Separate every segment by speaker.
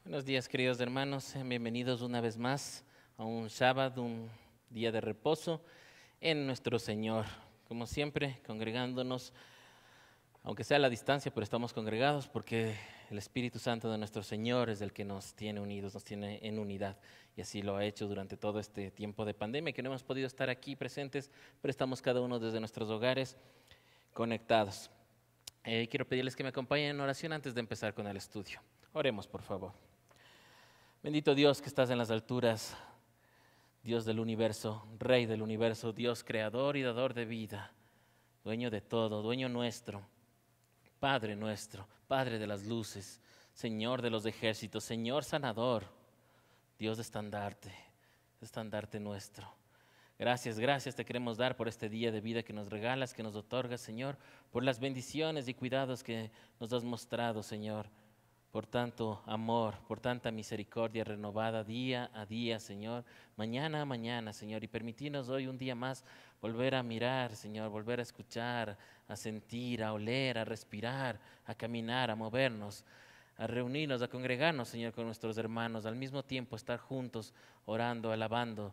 Speaker 1: Buenos días, queridos hermanos. Sean bienvenidos una vez más a un sábado, un día de reposo en nuestro Señor. Como siempre, congregándonos, aunque sea a la distancia, pero estamos congregados porque el Espíritu Santo de nuestro Señor es el que nos tiene unidos, nos tiene en unidad. Y así lo ha hecho durante todo este tiempo de pandemia, que no hemos podido estar aquí presentes, pero estamos cada uno desde nuestros hogares conectados. Quiero pedirles que me acompañen en oración antes de empezar con el estudio. Oremos, por favor. Bendito Dios que estás en las alturas, Dios del universo, Rey del universo, Dios creador y dador de vida, dueño de todo, dueño nuestro, Padre de las luces, Señor de los ejércitos, Señor sanador, Dios de estandarte nuestro. Gracias te queremos dar por este día de vida que nos regalas, que nos otorgas, Señor, por las bendiciones y cuidados que nos has mostrado, Señor. Por tanto amor, por tanta misericordia renovada día a día, Señor, mañana a mañana, Señor, y permitirnos hoy un día más volver a mirar, Señor, volver a escuchar, a sentir, a oler, a respirar, a caminar, a movernos, a reunirnos, a congregarnos, Señor, con nuestros hermanos, al mismo tiempo estar juntos, orando, alabando,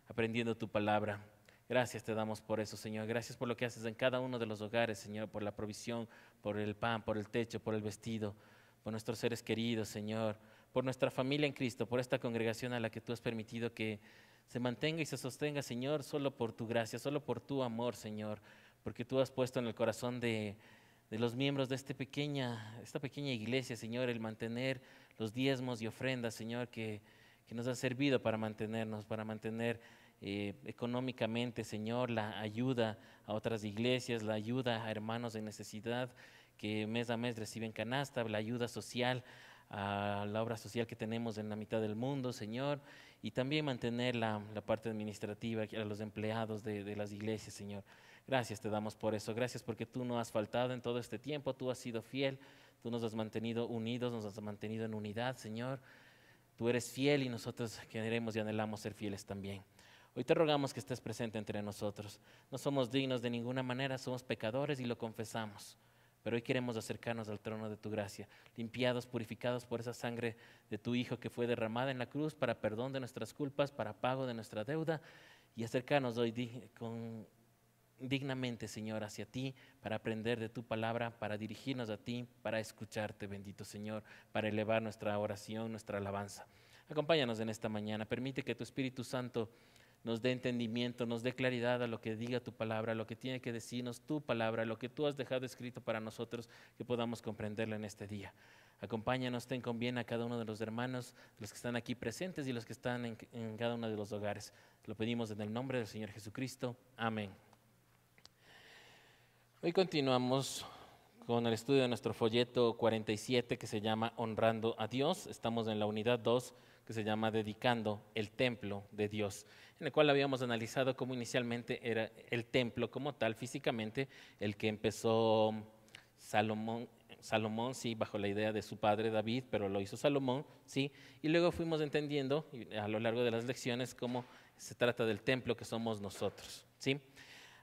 Speaker 1: aprendiendo tu palabra. Gracias te damos por eso, Señor. Gracias por lo que haces en cada uno de los hogares, Señor, por la provisión, por el pan, por el techo, por el vestido, por nuestros seres queridos, Señor, por nuestra familia en Cristo, por esta congregación a la que tú has permitido que se mantenga y se sostenga, Señor, solo por tu gracia, solo por tu amor, Señor, porque tú has puesto en el corazón de los miembros de esta pequeña iglesia, Señor, el mantener los diezmos y ofrendas, Señor, que nos ha servido para mantenernos, para mantener económicamente, Señor, la ayuda a otras iglesias, la ayuda a hermanos en necesidad que mes a mes reciben canasta, la ayuda social a la obra social que tenemos en la mitad del mundo, Señor, y también mantener la parte administrativa a los empleados de las iglesias, Señor. Gracias te damos por eso, gracias porque tú no has faltado en todo este tiempo, tú has sido fiel, tú nos has mantenido unidos, nos has mantenido en unidad, Señor. Tú eres fiel y nosotros queremos y anhelamos ser fieles también. Hoy te rogamos que estés presente entre nosotros. No somos dignos de ninguna manera, somos pecadores y lo confesamos. Pero hoy queremos acercarnos al trono de tu gracia, limpiados, purificados por esa sangre de tu Hijo que fue derramada en la cruz para perdón de nuestras culpas, para pago de nuestra deuda, y acercarnos hoy dignamente, Señor, hacia ti, para aprender de tu palabra, para dirigirnos a ti, para escucharte, bendito Señor, para elevar nuestra oración, nuestra alabanza. Acompáñanos en esta mañana, permite que tu Espíritu Santo nos dé entendimiento, nos dé claridad a lo que diga tu palabra, a lo que tiene que decirnos tu palabra, lo que tú has dejado escrito para nosotros, que podamos comprenderlo en este día. Acompáñanos, ten con bien a cada uno de los hermanos, los que están aquí presentes y los que están en cada uno de los hogares. Lo pedimos en el nombre del Señor Jesucristo. Amén. Hoy continuamos con el estudio de nuestro folleto 47 que se llama Honrando a Dios. Estamos en la unidad 2 que se llama Dedicando el Templo de Dios, en el cual habíamos analizado cómo inicialmente era el templo como tal, físicamente, el que empezó Salomón, sí, bajo la idea de su padre David, pero lo hizo Salomón, sí, y luego fuimos entendiendo a lo largo de las lecciones cómo se trata del templo que somos nosotros, sí.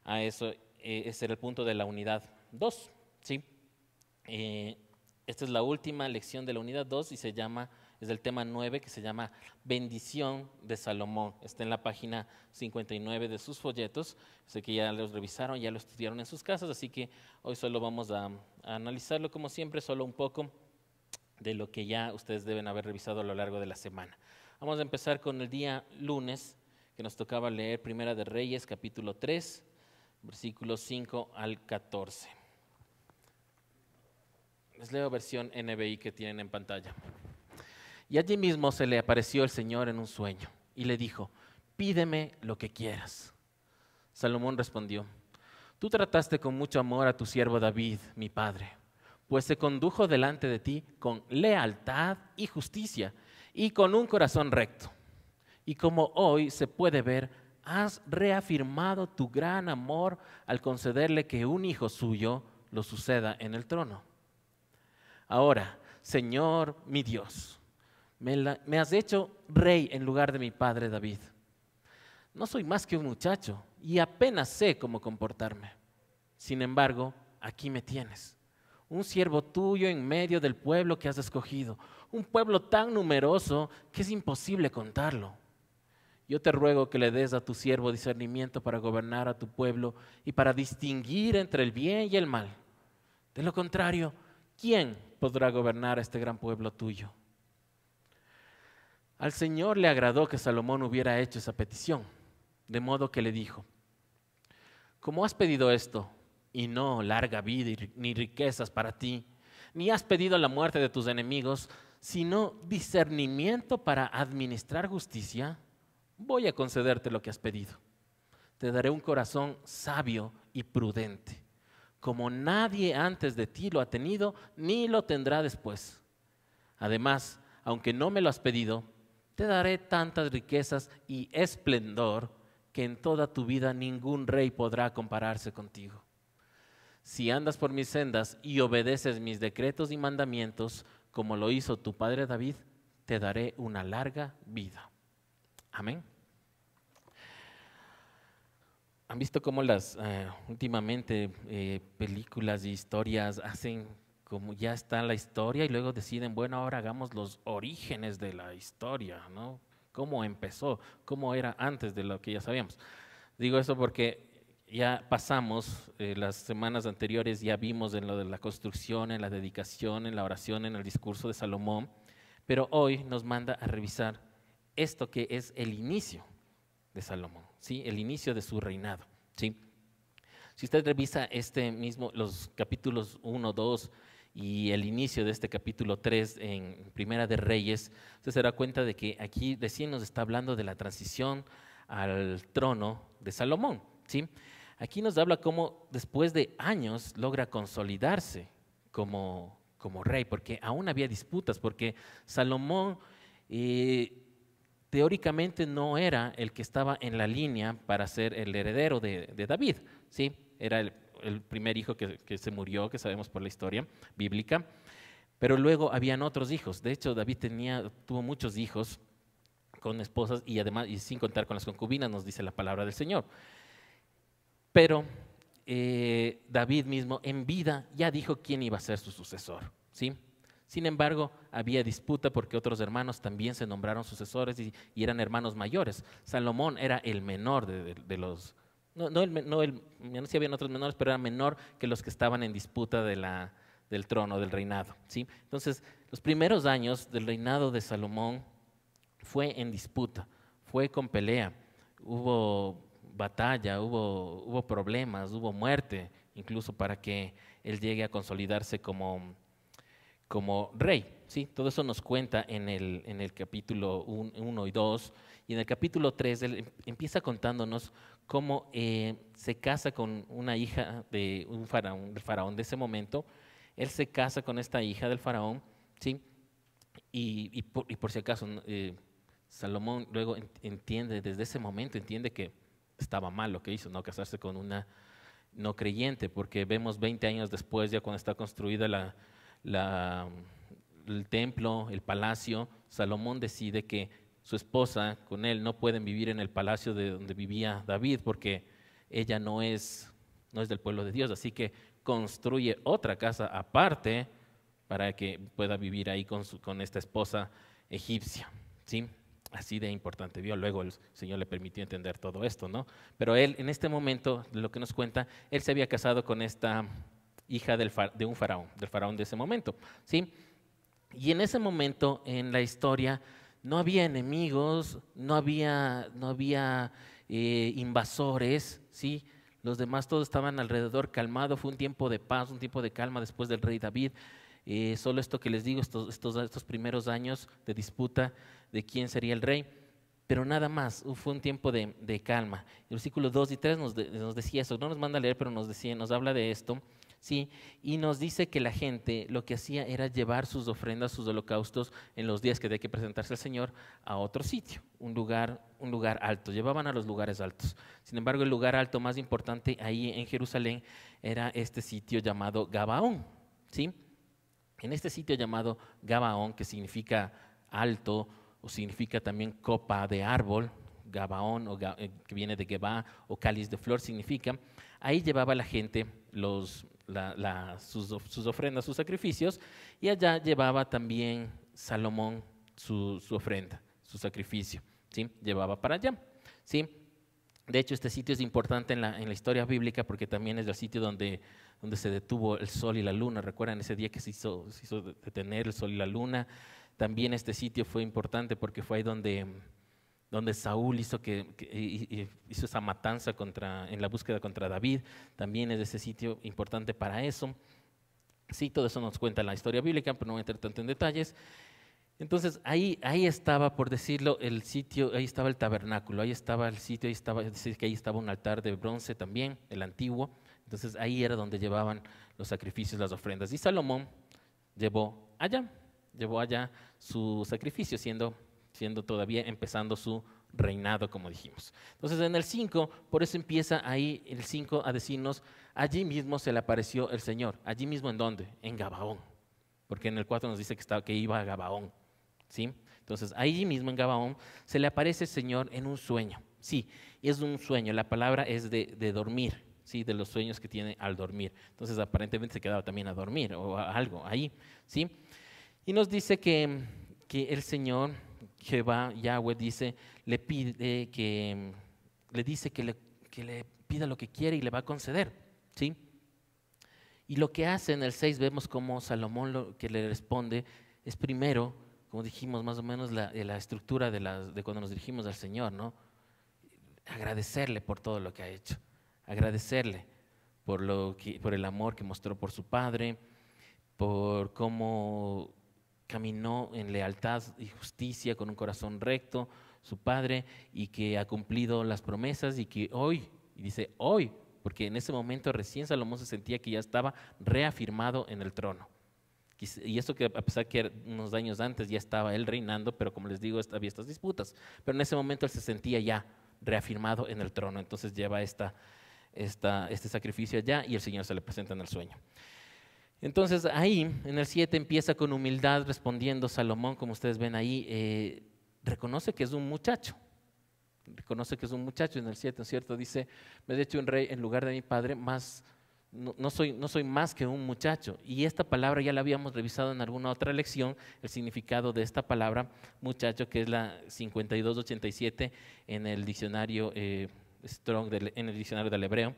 Speaker 1: A eso, ese era el punto de la unidad 2, sí. Esta es la última lección de la unidad 2 y es del tema 9 que se llama Bendición de Salomón. Está en la página 59 de sus folletos. Sé que ya los revisaron, ya lo estudiaron en sus casas, así que hoy solo vamos a analizarlo como siempre, solo un poco de lo que ya ustedes deben haber revisado a lo largo de la semana. Vamos a empezar con el día lunes, que nos tocaba leer Primera de Reyes, capítulo 3, versículos 5 al 14. Les leo versión NBI que tienen en pantalla. Y allí mismo se le apareció el Señor en un sueño y le dijo: pídeme lo que quieras. Salomón respondió: tú trataste con mucho amor a tu siervo David, mi padre, pues se condujo delante de ti con lealtad y justicia y con un corazón recto. Y como hoy se puede ver, has reafirmado tu gran amor al concederle que un hijo suyo lo suceda en el trono. Ahora, Señor mi Dios, me has hecho rey en lugar de mi padre David. No soy más que un muchacho y apenas sé cómo comportarme. Sin embargo, aquí me tienes, un siervo tuyo en medio del pueblo que has escogido, un pueblo tan numeroso que es imposible contarlo. Yo te ruego que le des a tu siervo discernimiento para gobernar a tu pueblo y para distinguir entre el bien y el mal. De lo contrario, ¿quién podrá gobernar a este gran pueblo tuyo? Al Señor le agradó que Salomón hubiera hecho esa petición, de modo que le dijo: como has pedido esto, y no larga vida ni riquezas para ti, ni has pedido la muerte de tus enemigos, sino discernimiento para administrar justicia, voy a concederte lo que has pedido. Te daré un corazón sabio y prudente, como nadie antes de ti lo ha tenido, ni lo tendrá después. Además, aunque no me lo has pedido, te daré tantas riquezas y esplendor que en toda tu vida ningún rey podrá compararse contigo. Si andas por mis sendas y obedeces mis decretos y mandamientos, como lo hizo tu padre David, te daré una larga vida. Amén. ¿Han visto cómo últimamente películas y historias hacen como ya está la historia y luego deciden, bueno, ahora hagamos los orígenes de la historia, ¿no? ¿Cómo empezó? ¿Cómo era antes de lo que ya sabíamos? Digo eso porque ya pasamos las semanas anteriores, ya vimos en lo de la construcción, en la dedicación, en la oración, en el discurso de Salomón, pero hoy nos manda a revisar esto que es el inicio de Salomón, ¿sí? El inicio de su reinado, ¿sí? Si usted revisa los capítulos 1, 2 y el inicio de este capítulo 3 en Primera de Reyes, usted se dará cuenta de que aquí recién nos está hablando de la transición al trono de Salomón, ¿sí? Aquí nos habla cómo después de años logra consolidarse como rey, porque aún había disputas, porque Salomón teóricamente no era el que estaba en la línea para ser el heredero de David, ¿sí? Era el primer hijo que se murió, que sabemos por la historia bíblica, pero luego habían otros hijos. De hecho, David tuvo muchos hijos con esposas y además, y sin contar con las concubinas, nos dice la palabra del Señor. Pero David mismo en vida ya dijo quién iba a ser su sucesor, ¿sí? Sin embargo, había disputa porque otros hermanos también se nombraron sucesores y eran hermanos mayores. Salomón era el menor de los, no si habían otros menores, pero era menor que los que estaban en disputa del trono, del reinado, ¿sí? Entonces, los primeros años del reinado de Salomón fue en disputa, fue con pelea, hubo batalla, hubo problemas, hubo muerte, incluso para que él llegue a consolidarse como rey, ¿sí? Todo eso nos cuenta en el capítulo 1 y 2, y en el capítulo 3 él empieza contándonos cómo se casa con una hija de del faraón de ese momento. Él se casa con esta hija del faraón, ¿sí? Y por si acaso, Salomón luego entiende, desde ese momento entiende que estaba mal lo que hizo, no casarse con una no creyente, porque vemos 20 años después, ya cuando está construida el templo, el palacio, Salomón decide que su esposa con él no pueden vivir en el palacio de donde vivía David, porque ella no es del pueblo de Dios, así que construye otra casa aparte para que pueda vivir ahí con esta esposa egipcia, ¿sí? Así de importante vio. Luego el Señor le permitió entender todo esto, ¿no? Pero él, en este momento, lo que nos cuenta, él se había casado con esta hija de un faraón, del faraón de ese momento, ¿sí? Y en ese momento, en la historia, no había enemigos, no había invasores, ¿sí? Los demás todos estaban alrededor calmado. Fue un tiempo de paz, un tiempo de calma después del rey David. Solo esto que les digo, estos primeros años de disputa de quién sería el rey, pero nada más, fue un tiempo de calma. El versículo 2 y 3 nos decía eso, no nos manda a leer, pero nos habla de esto, ¿sí? Y nos dice que la gente lo que hacía era llevar sus ofrendas, sus holocaustos en los días que había que presentarse al Señor a otro sitio, un lugar alto, llevaban a los lugares altos. Sin embargo, el lugar alto más importante ahí en Jerusalén era este sitio llamado Gabaón, ¿sí? En este sitio llamado Gabaón, que significa alto o significa también copa de árbol, Gabaón, que viene de Gebá, o cáliz de flor significa, ahí llevaba la gente sus ofrendas, sus sacrificios, y allá llevaba también Salomón su ofrenda, su sacrificio, ¿sí? Llevaba para allá, ¿sí? De hecho, este sitio es importante en la historia bíblica porque también es el sitio donde se detuvo el sol y la luna. ¿Recuerdan ese día que se hizo detener el sol y la luna? También este sitio fue importante porque fue ahí donde Saúl hizo esa matanza en la búsqueda contra David. También es ese sitio importante para eso. Sí, todo eso nos cuenta la historia bíblica, pero no voy a entrar tanto en detalles. Entonces ahí estaba, por decirlo, el sitio, ahí estaba el tabernáculo, ahí estaba el sitio, es decir, que ahí estaba un altar de bronce también, el antiguo. Entonces ahí era donde llevaban los sacrificios, las ofrendas. Y Salomón llevó allá su sacrificio, siendo todavía empezando su reinado, como dijimos. Entonces en el 5, por eso empieza ahí el 5 a decirnos, allí mismo se le apareció el Señor. ¿Allí mismo en dónde? En Gabaón, porque en el 4 nos dice que iba a Gabaón. ¿Sí? Entonces, ahí mismo en Gabaón se le aparece el Señor en un sueño. Sí, es un sueño, la palabra es de dormir, ¿sí? De los sueños que tiene al dormir. Entonces, aparentemente se quedaba también a dormir o a algo ahí, ¿sí? Y nos dice que el Señor, Jehová, Yahweh, le dice que le pida lo que quiere y le va a conceder, ¿sí? Y lo que hace en el 6, vemos como Salomón lo que le responde es primero, como dijimos, más o menos la estructura de cuando nos dirigimos al Señor, ¿no? Agradecerle por todo lo que ha hecho, agradecerle por el amor que mostró por su Padre, por cómo caminó en lealtad y justicia con un corazón recto, su Padre, y que ha cumplido las promesas y que hoy, y dice hoy, porque en ese momento recién Salomón se sentía que ya estaba reafirmado en el trono. Y eso que a pesar que unos años antes ya estaba él reinando, pero como les digo, había estas disputas. Pero en ese momento él se sentía ya reafirmado en el trono. Entonces lleva este sacrificio allá y el Señor se le presenta en el sueño. Entonces ahí, en el 7, empieza con humildad respondiendo Salomón, como ustedes ven ahí, reconoce que es un muchacho. Reconoce que es un muchacho en el 7, ¿no es cierto? Dice, me has hecho un rey en lugar de mi padre, más... No soy más que un muchacho. Y esta palabra ya la habíamos revisado en alguna otra lección, el significado de esta palabra muchacho, que es la 5287 en el diccionario Strong, en el diccionario del hebreo,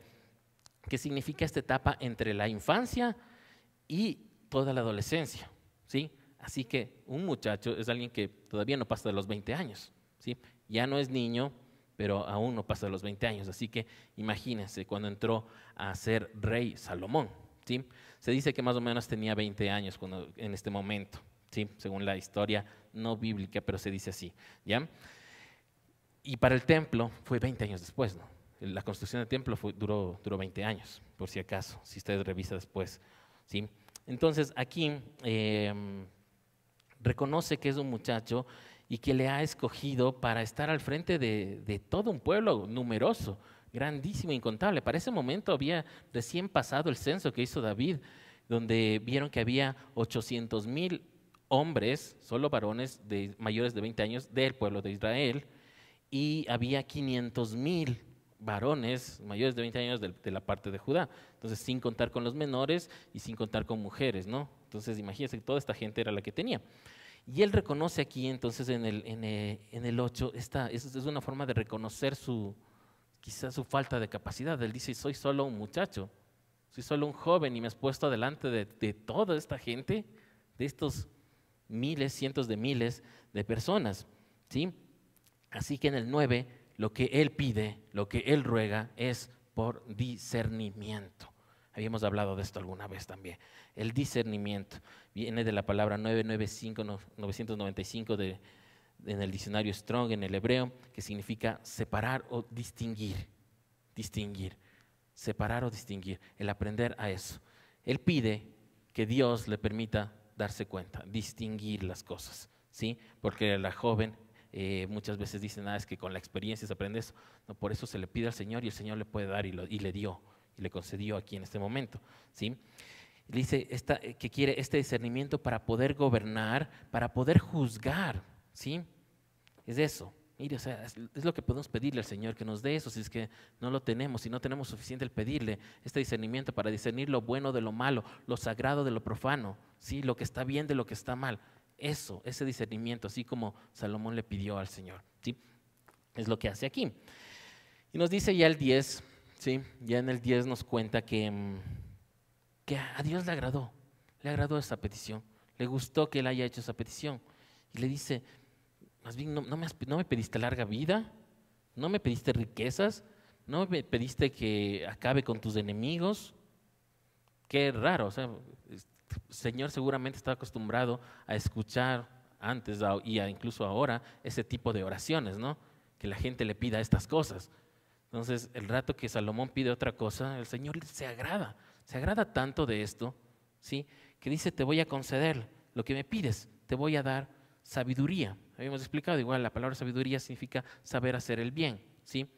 Speaker 1: que significa esta etapa entre la infancia y toda la adolescencia, ¿sí? Así que un muchacho es alguien que todavía no pasa de los 20 años, ¿sí? Ya no es niño, pero aún no pasa de los 20 años. Así que imagínense cuando entró a ser rey Salomón, ¿sí? Se dice que más o menos tenía 20 años en este momento, ¿sí? Según la historia no bíblica, pero se dice así, ¿ya? Y para el templo fue 20 años después, ¿no? La construcción del templo duró 20 años, por si acaso, si ustedes revisan después, ¿sí? Entonces aquí reconoce que es un muchacho y que le ha escogido para estar al frente de todo un pueblo numeroso, grandísimo, incontable. Para ese momento había recién pasado el censo que hizo David, donde vieron que había 800,000 hombres, solo varones mayores de 20 años del pueblo de Israel, y había 500,000 varones mayores de 20 años de la parte de Judá. Entonces, sin contar con los menores y sin contar con mujeres, ¿no? Entonces, imagínense que toda esta gente era la que tenía. Y él reconoce aquí, entonces, en el 8, es una forma de reconocer quizás su falta de capacidad. Él dice, soy solo un muchacho, soy solo un joven y me has puesto delante de toda esta gente, de estos miles, cientos de miles de personas, ¿sí? Así que en el 9, lo que él pide, lo que él ruega es por discernimiento. Habíamos hablado de esto alguna vez también. El discernimiento viene de la palabra 995 en el diccionario Strong, en el hebreo, que significa separar o distinguir. Distinguir. Separar o distinguir. El aprender a eso. Él pide que Dios le permita darse cuenta, distinguir las cosas, ¿sí? Porque la joven muchas veces dicen, es que con la experiencia se aprende eso. No, por eso se le pide al Señor y el Señor le puede dar y le dio. Y le concedió aquí en este momento, ¿sí? Le dice que quiere este discernimiento para poder gobernar, para poder juzgar, ¿sí? Es eso. Mire, o sea, es lo que podemos pedirle al Señor, que nos dé eso, si es que no lo tenemos, si no tenemos suficiente el pedirle este discernimiento para discernir lo bueno de lo malo, lo sagrado de lo profano, ¿sí? Lo que está bien de lo que está mal. Eso, ese discernimiento, así como Salomón le pidió al Señor, ¿sí? Es lo que hace aquí. Y nos dice ya el 10, ¿sí? Ya en el 10 nos cuenta que a Dios le agradó esa petición, le gustó que él haya hecho esa petición. Y le dice, más bien, no me pediste larga vida, no me pediste riquezas, no me pediste que acabe con tus enemigos. Qué raro, o sea, el Señor seguramente está acostumbrado a escuchar antes incluso ahora ese tipo de oraciones, ¿no? Que la gente le pida estas cosas. Entonces, el rato que Salomón pide otra cosa, el Señor se agrada tanto de esto, ¿sí? Que dice, te voy a conceder lo que me pides, te voy a dar sabiduría. Habíamos explicado, igual la palabra sabiduría significa saber hacer el bien, ¿sí?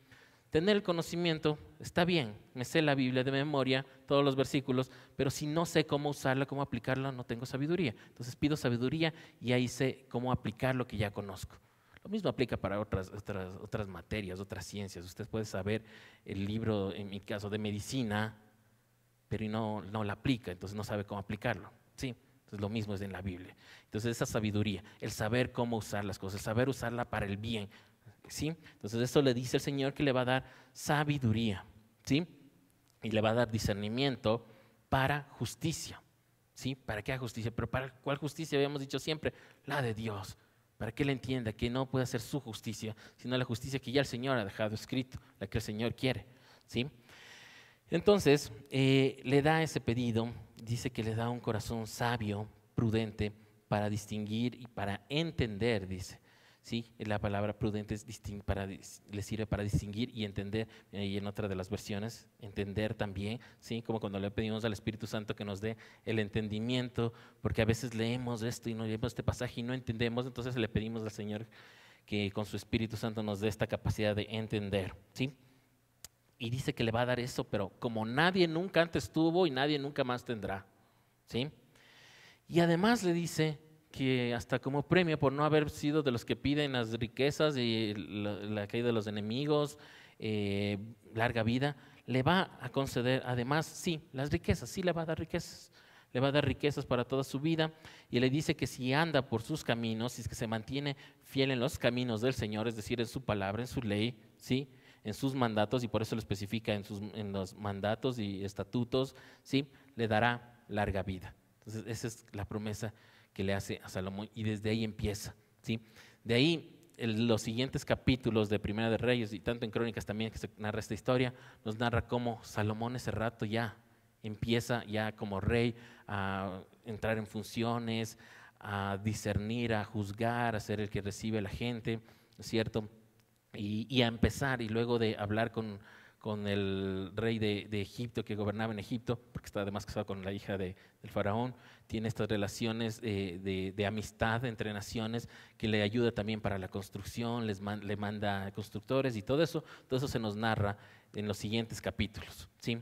Speaker 1: Tener el conocimiento está bien, me sé la Biblia de memoria, todos los versículos, pero si no sé cómo usarla, cómo aplicarla, no tengo sabiduría. Entonces pido sabiduría y ahí sé cómo aplicar lo que ya conozco. Lo mismo aplica para otras materias, otras ciencias. Usted puede saber el libro, en mi caso, de medicina, pero no la aplica, entonces no sabe cómo aplicarlo, ¿sí? Entonces lo mismo es en la Biblia. Entonces esa sabiduría, el saber cómo usar las cosas, el saber usarla para el bien, ¿sí? Entonces eso le dice el Señor que le va a dar sabiduría, ¿sí? Y le va a dar discernimiento para justicia, ¿sí? ¿Para qué justicia? Pero ¿para cuál justicia? Habíamos dicho siempre, la de Dios. Para que Él entienda que no puede hacer su justicia, sino la justicia que ya el Señor ha dejado escrito, la que el Señor quiere, ¿sí? Entonces, le da ese pedido, dice que le da un corazón sabio, prudente, para distinguir y para entender, dice. ¿Sí? La palabra prudente le sirve para distinguir y entender, y en otra de las versiones, entender también, ¿sí? Como cuando le pedimos al Espíritu Santo que nos dé el entendimiento, porque a veces leemos esto y no leemos este pasaje y no entendemos, entonces le pedimos al Señor que con su Espíritu Santo nos dé esta capacidad de entender, ¿sí? Y dice que le va a dar eso, pero como nadie nunca antes tuvo y nadie nunca más tendrá, ¿sí? Y además le dice que hasta como premio por no haber sido de los que piden las riquezas y la caída de los enemigos, larga vida, le va a conceder además, sí, las riquezas, sí le va a dar riquezas. Le va a dar riquezas para toda su vida y le dice que si anda por sus caminos, si es que se mantiene fiel en los caminos del Señor, es decir, en su palabra, en su ley, ¿sí? En sus mandatos, y por eso lo especifica en los mandatos y estatutos, ¿sí? Le dará larga vida. Entonces, esa es la promesa que le hace a Salomón y desde ahí empieza, ¿sí? De ahí, los siguientes capítulos de Primera de Reyes y tanto en Crónicas también que se narra esta historia, nos narra cómo Salomón ese rato ya empieza ya como rey a entrar en funciones, a discernir, a juzgar, a ser el que recibe a la gente, ¿cierto? Y a empezar, y luego de hablar con el rey de Egipto que gobernaba en Egipto, porque está además casado con la hija del faraón, tiene estas relaciones de amistad entre naciones que le ayuda también para la construcción, le manda constructores y todo eso se nos narra en los siguientes capítulos, ¿sí?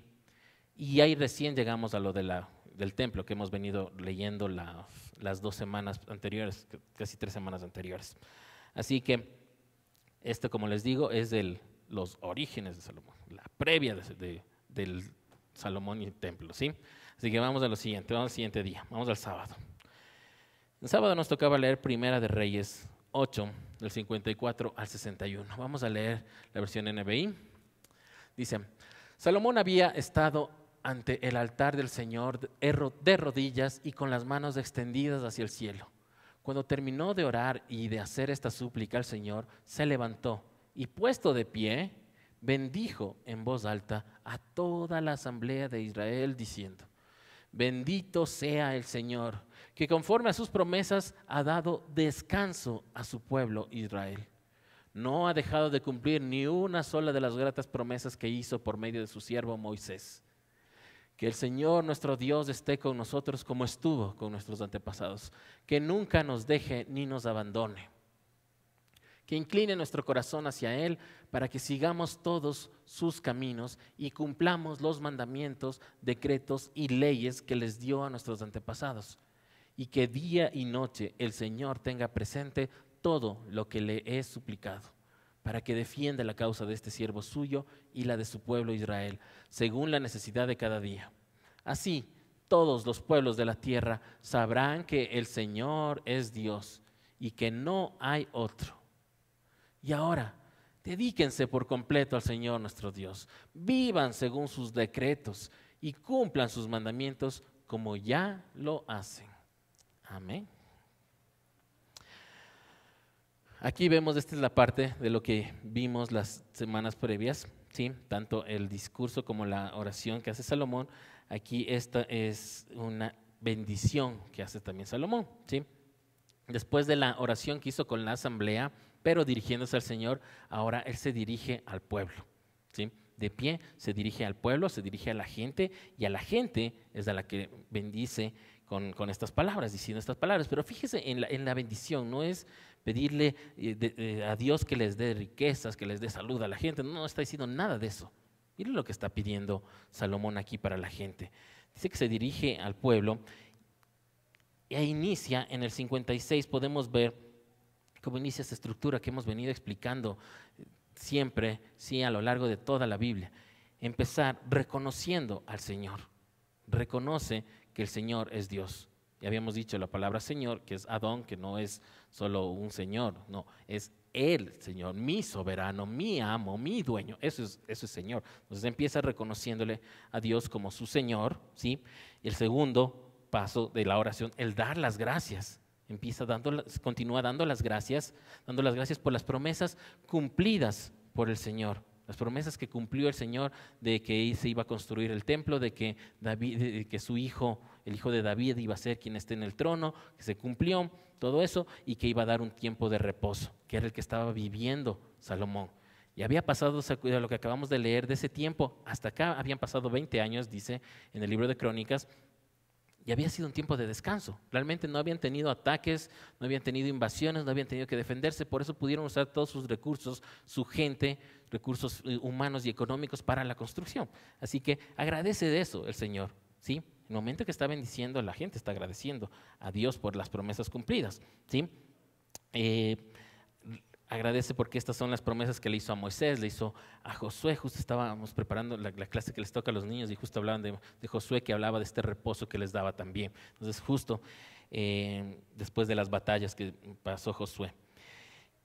Speaker 1: Y ahí recién llegamos a lo del templo que hemos venido leyendo las 2 semanas anteriores, casi 3 semanas anteriores. Así que esto, como les digo, es los orígenes de Salomón, la previa del Salomón y el templo, ¿sí? Así que vamos a lo siguiente, vamos al siguiente día, vamos al sábado. El sábado nos tocaba leer Primera de Reyes 8, del 54 al 61. Vamos a leer la versión NBI. Dice, Salomón había estado ante el altar del Señor de rodillas y con las manos extendidas hacia el cielo. Cuando terminó de orar y de hacer esta súplica al Señor, se levantó y puesto de pie, bendijo en voz alta a toda la asamblea de Israel diciendo, bendito sea el Señor, que conforme a sus promesas ha dado descanso a su pueblo Israel. No ha dejado de cumplir ni una sola de las gratas promesas que hizo por medio de su siervo Moisés. Que el Señor nuestro Dios esté con nosotros como estuvo con nuestros antepasados. Que nunca nos deje ni nos abandone. Que incline nuestro corazón hacia Él para que sigamos todos sus caminos y cumplamos los mandamientos, decretos y leyes que les dio a nuestros antepasados. Y que día y noche el Señor tenga presente todo lo que le he suplicado. para que defienda la causa de este siervo suyo y la de su pueblo Israel, según la necesidad de cada día. Así, todos los pueblos de la tierra sabrán que el Señor es Dios y que no hay otro. Y ahora, dedíquense por completo al Señor nuestro Dios. Vivan según sus decretos y cumplan sus mandamientos como ya lo hacen. Amén. Aquí vemos, esta es la parte de lo que vimos las semanas previas, ¿sí? Tanto el discurso como la oración que hace Salomón. Aquí esta es una bendición que hace también Salomón, ¿sí? Después de la oración que hizo con la asamblea, pero dirigiéndose al Señor, ahora Él se dirige al pueblo, ¿sí? De pie se dirige al pueblo, se dirige a la gente, y a la gente es a la que bendice con estas palabras, diciendo estas palabras. Pero fíjese en la bendición, no es pedirle a Dios que les dé riquezas, que les dé salud a la gente, no está diciendo nada de eso. Miren lo que está pidiendo Salomón aquí para la gente. Dice que se dirige al pueblo e inicia en el 56, podemos ver cómo inicia esta estructura que hemos venido explicando siempre, sí, a lo largo de toda la Biblia. Empezar reconociendo al Señor. Reconoce que el Señor es Dios. Ya habíamos dicho la palabra Señor, que es Adón, que no es solo un Señor, no, es el Señor, mi soberano, mi amo, mi dueño, eso es Señor. Entonces empieza reconociéndole a Dios como su Señor, ¿sí? Y el segundo paso de la oración, el dar las gracias. Continúa dando las gracias por las promesas cumplidas por el Señor. Las promesas que cumplió el Señor de que se iba a construir el templo, de que su hijo, el hijo de David, iba a ser quien esté en el trono, que se cumplió todo eso y que iba a dar un tiempo de reposo, que era el que estaba viviendo Salomón. Y había pasado, lo que acabamos de leer de ese tiempo, hasta acá habían pasado 20 años, dice en el libro de Crónicas, y había sido un tiempo de descanso. Realmente no habían tenido ataques, no habían tenido invasiones, no habían tenido que defenderse, por eso pudieron usar todos sus recursos, su gente, recursos humanos y económicos para la construcción. Así que agradece de eso el Señor, ¿sí? En el momento que está bendiciendo, la gente está agradeciendo a Dios por las promesas cumplidas, ¿sí? Agradece porque estas son las promesas que le hizo a Moisés, le hizo a Josué. Justo estábamos preparando la clase que les toca a los niños y justo hablaban de Josué, que hablaba de este reposo que les daba también. Entonces justo después de las batallas que pasó Josué.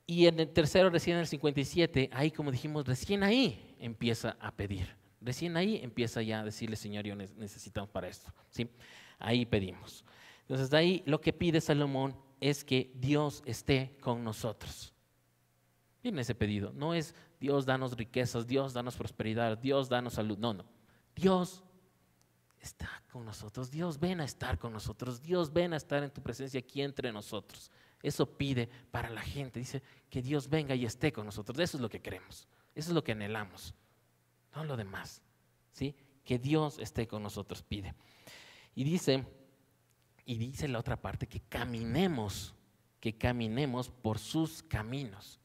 Speaker 1: Y en el tercero, recién en el 57, ahí como dijimos, recién ahí empieza a pedir. Recién ahí empieza ya a decirle, Señor, yo necesitamos para esto, ¿sí? Ahí pedimos. Entonces de ahí lo que pide Salomón es que Dios esté con nosotros. Miren ese pedido, no es Dios danos riquezas, Dios danos prosperidad, Dios danos salud, no. Dios está con nosotros, Dios ven a estar con nosotros, Dios ven a estar en tu presencia aquí entre nosotros. Eso pide para la gente, dice que Dios venga y esté con nosotros, eso es lo que queremos, eso es lo que anhelamos, no lo demás, ¿sí? Que Dios esté con nosotros pide. Y dice la otra parte, que caminemos por sus caminos.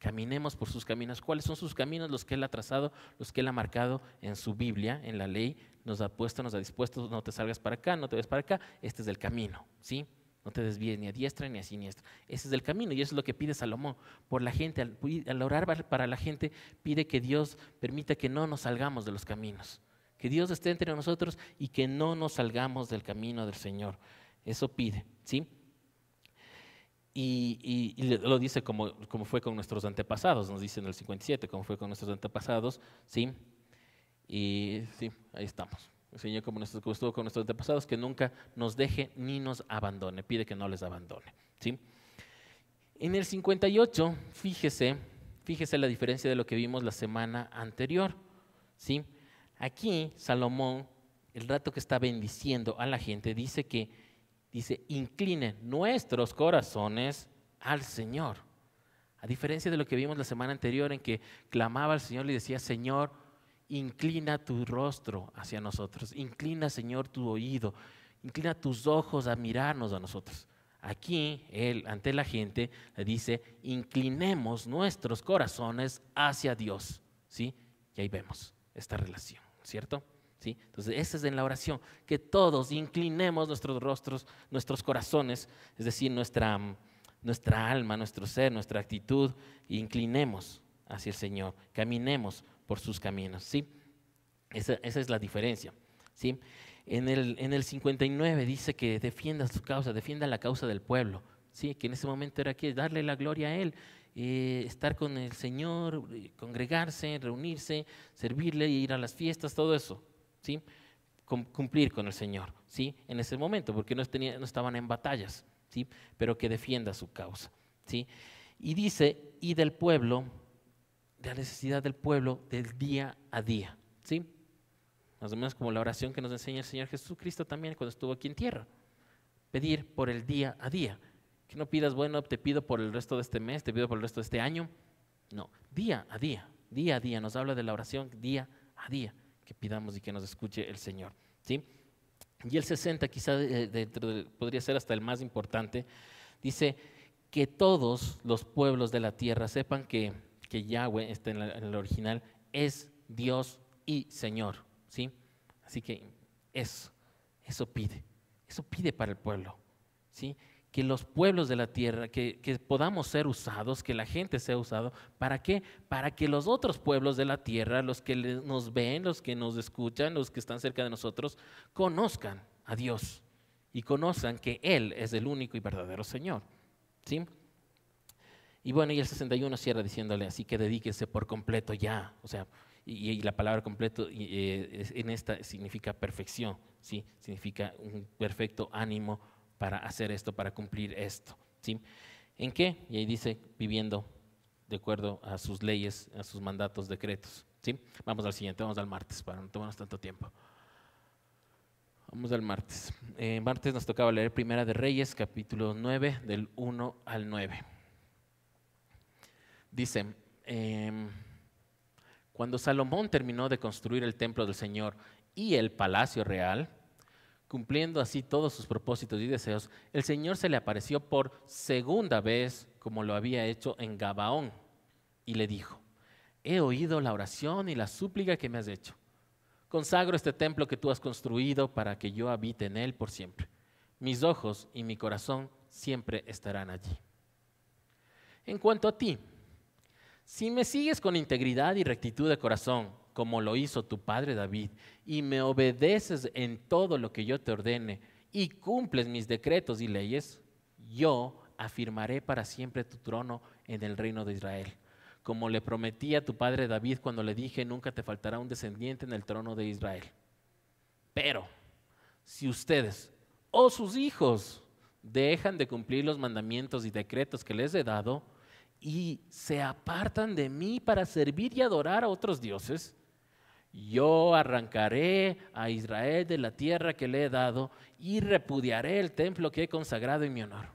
Speaker 1: Caminemos por sus caminos. ¿Cuáles son sus caminos? Los que Él ha trazado, los que Él ha marcado en su Biblia, en la ley. Nos ha puesto, nos ha dispuesto, no te salgas para acá, no te vayas para acá. Este es el camino, ¿sí? No te desvíes ni a diestra ni a siniestra. Ese es el camino y eso es lo que pide Salomón. Por la gente, al orar para la gente, pide que Dios permita que no nos salgamos de los caminos. Que Dios esté entre nosotros y que no nos salgamos del camino del Señor. Eso pide, ¿sí? Y lo dice como fue con nuestros antepasados, nos dice en el 57, como fue con nuestros antepasados, ¿sí? Y sí, ahí estamos. El Señor como estuvo con nuestros antepasados, que nunca nos deje ni nos abandone, pide que no les abandone, ¿sí? En el 58, fíjese la diferencia de lo que vimos la semana anterior, ¿sí? Aquí Salomón, el rato que está bendiciendo a la gente, dice, incline nuestros corazones al Señor. A diferencia de lo que vimos la semana anterior en que clamaba al Señor y decía, Señor, inclina tu rostro hacia nosotros, inclina, Señor, tu oído, inclina tus ojos a mirarnos a nosotros. Aquí Él, ante la gente, le dice, inclinemos nuestros corazones hacia Dios, ¿sí? Y ahí vemos esta relación, ¿cierto? ¿Sí? Entonces, esa es en la oración, que todos inclinemos nuestros rostros, nuestros corazones, es decir, nuestra alma, nuestro ser, nuestra actitud, inclinemos hacia el Señor, caminemos por sus caminos, ¿sí? Esa es la diferencia, ¿sí? En el 59 dice que defienda su causa, defienda la causa del pueblo, ¿sí? Que en ese momento era que darle la gloria a Él, estar con el Señor, congregarse, reunirse, servirle, ir a las fiestas, todo eso, ¿sí? Cumplir con el Señor, ¿sí? En ese momento, porque no estaban en batallas, ¿sí? Pero que defienda su causa, ¿sí? Y dice, y del pueblo, de la necesidad del pueblo del día a día, ¿sí? Más o menos como la oración que nos enseña el Señor Jesucristo también cuando estuvo aquí en tierra. Pedir por el día a día. Que no pidas, bueno, te pido por el resto de este mes, te pido por el resto de este año. No, día a día nos habla de la oración día a día, que pidamos y que nos escuche el Señor, ¿sí? Y el 60 quizá podría ser hasta el más importante, dice que todos los pueblos de la tierra sepan que Yahweh, en el original, es Dios y Señor, ¿sí? Así que eso pide para el pueblo, ¿sí? Que los pueblos de la tierra, que podamos ser usados, que la gente sea usado, ¿para qué? Para que los otros pueblos de la tierra, los que nos ven, los que nos escuchan, los que están cerca de nosotros, conozcan a Dios y conozcan que Él es el único y verdadero Señor, ¿sí? Y bueno, y el 61 cierra diciéndole, así que dedíquense por completo ya, o sea, y la palabra completo en esta significa perfección, ¿sí? Significa un perfecto ánimo para hacer esto, para cumplir esto, ¿sí? ¿En qué? Y ahí dice, viviendo de acuerdo a sus leyes, a sus mandatos, decretos, ¿sí? Vamos al siguiente, vamos al martes, para no tomarnos tanto tiempo. Vamos al martes. Martes nos tocaba leer Primera de Reyes, capítulo 9, del 1 al 9. Dice, cuando Salomón terminó de construir el templo del Señor y el palacio real, cumpliendo así todos sus propósitos y deseos, el Señor se le apareció por segunda vez, como lo había hecho en Gabaón, y le dijo, he oído la oración y la súplica que me has hecho. Consagro este templo que tú has construido para que yo habite en él por siempre. Mis ojos y mi corazón siempre estarán allí. En cuanto a ti, si me sigues con integridad y rectitud de corazón, como lo hizo tu padre David, y me obedeces en todo lo que yo te ordene, y cumples mis decretos y leyes, yo afirmaré para siempre tu trono en el reino de Israel, como le prometí a tu padre David cuando le dije, nunca te faltará un descendiente en el trono de Israel. Pero si ustedes o sus hijos dejan de cumplir los mandamientos y decretos que les he dado, y se apartan de mí para servir y adorar a otros dioses, yo arrancaré a Israel de la tierra que le he dado y repudiaré el templo que he consagrado en mi honor.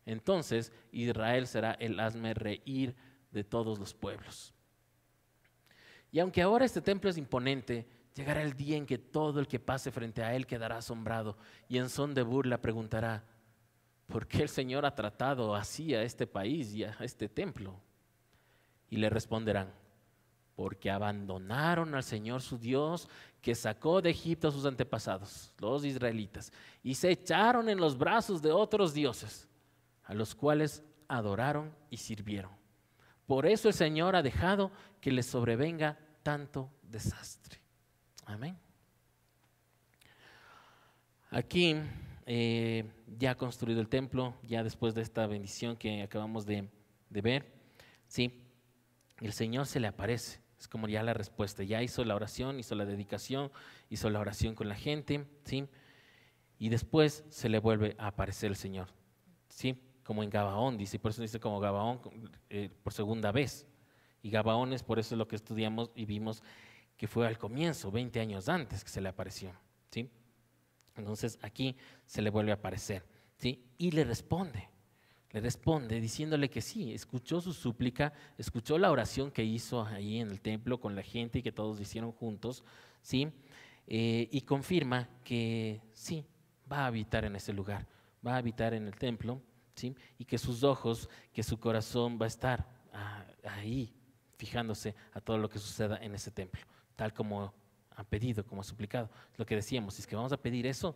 Speaker 1: Entonces Israel será el hazme reír de todos los pueblos. Y aunque ahora este templo es imponente, llegará el día en que todo el que pase frente a él quedará asombrado y en son de burla preguntará, ¿por qué el Señor ha tratado así a este país y a este templo? Y le responderán, porque abandonaron al Señor su Dios, que sacó de Egipto a sus antepasados, los israelitas, y se echaron en los brazos de otros dioses, a los cuales adoraron y sirvieron. Por eso el Señor ha dejado que les sobrevenga tanto desastre. Amén. Aquí ya construido el templo, ya después de esta bendición que acabamos de ver, ¿sí? El Señor se le aparece, es como ya la respuesta, ya hizo la oración, hizo la dedicación, hizo la oración con la gente, ¿sí? Y después se le vuelve a aparecer el Señor, ¿sí? Como en Gabaón, dice, por eso dice como Gabaón por segunda vez. Y Gabaón es por eso lo que estudiamos y vimos que fue al comienzo, 20 años antes que se le apareció, ¿sí? Entonces aquí se le vuelve a aparecer, ¿sí? Y le responde diciéndole que sí, escuchó su súplica, escuchó la oración que hizo ahí en el templo con la gente y que todos hicieron juntos, ¿sí? Y confirma que sí, va a habitar en ese lugar, va a habitar en el templo, ¿sí? Y que sus ojos, que su corazón va a estar ahí, fijándose a todo lo que suceda en ese templo, tal como ha pedido, como ha suplicado. Lo que decíamos, si es que vamos a pedir eso,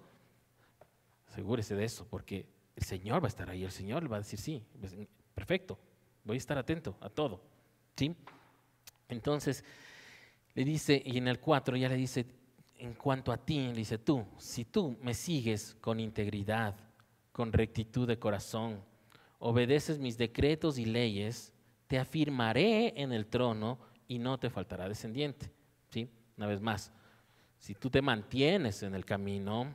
Speaker 1: asegúrese de eso, porque el Señor va a estar ahí, el Señor le va a decir, sí, perfecto, voy a estar atento a todo, ¿sí? Entonces le dice, y en el 4 ya le dice, en cuanto a ti, le dice tú, si tú me sigues con integridad, con rectitud de corazón, obedeces mis decretos y leyes, te afirmaré en el trono y no te faltará descendiente. ¿Sí? Una vez más, si tú te mantienes en el camino,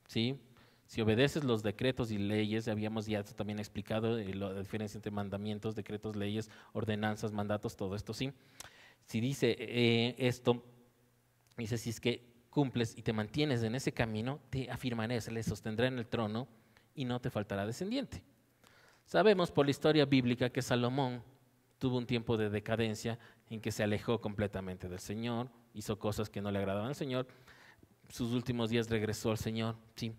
Speaker 1: ¿sí? Si obedeces los decretos y leyes, habíamos ya también explicado la diferencia entre mandamientos, decretos, leyes, ordenanzas, mandatos, todo esto, ¿sí? Si dice esto, dice, si es que cumples y te mantienes en ese camino, te afirmaré, se le sostendrá en el trono y no te faltará descendiente. Sabemos por la historia bíblica que Salomón tuvo un tiempo de decadencia en que se alejó completamente del Señor, hizo cosas que no le agradaban al Señor. Sus últimos días regresó al Señor, sí,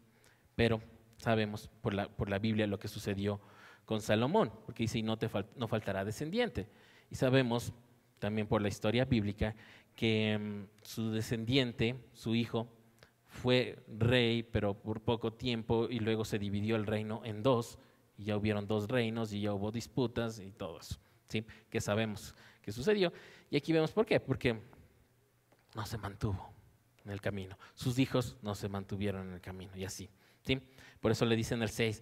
Speaker 1: pero sabemos por la Biblia lo que sucedió con Salomón, porque dice, y no faltará descendiente. Y sabemos también por la historia bíblica que su descendiente, su hijo, fue rey, pero por poco tiempo, y luego se dividió el reino en dos, y ya hubieron dos reinos, y ya hubo disputas y todo eso, ¿sí? Que sabemos que sucedió. Y aquí vemos por qué, porque no se mantuvo en el camino. Sus hijos no se mantuvieron en el camino, y así, ¿sí? Por eso le dice en el 6,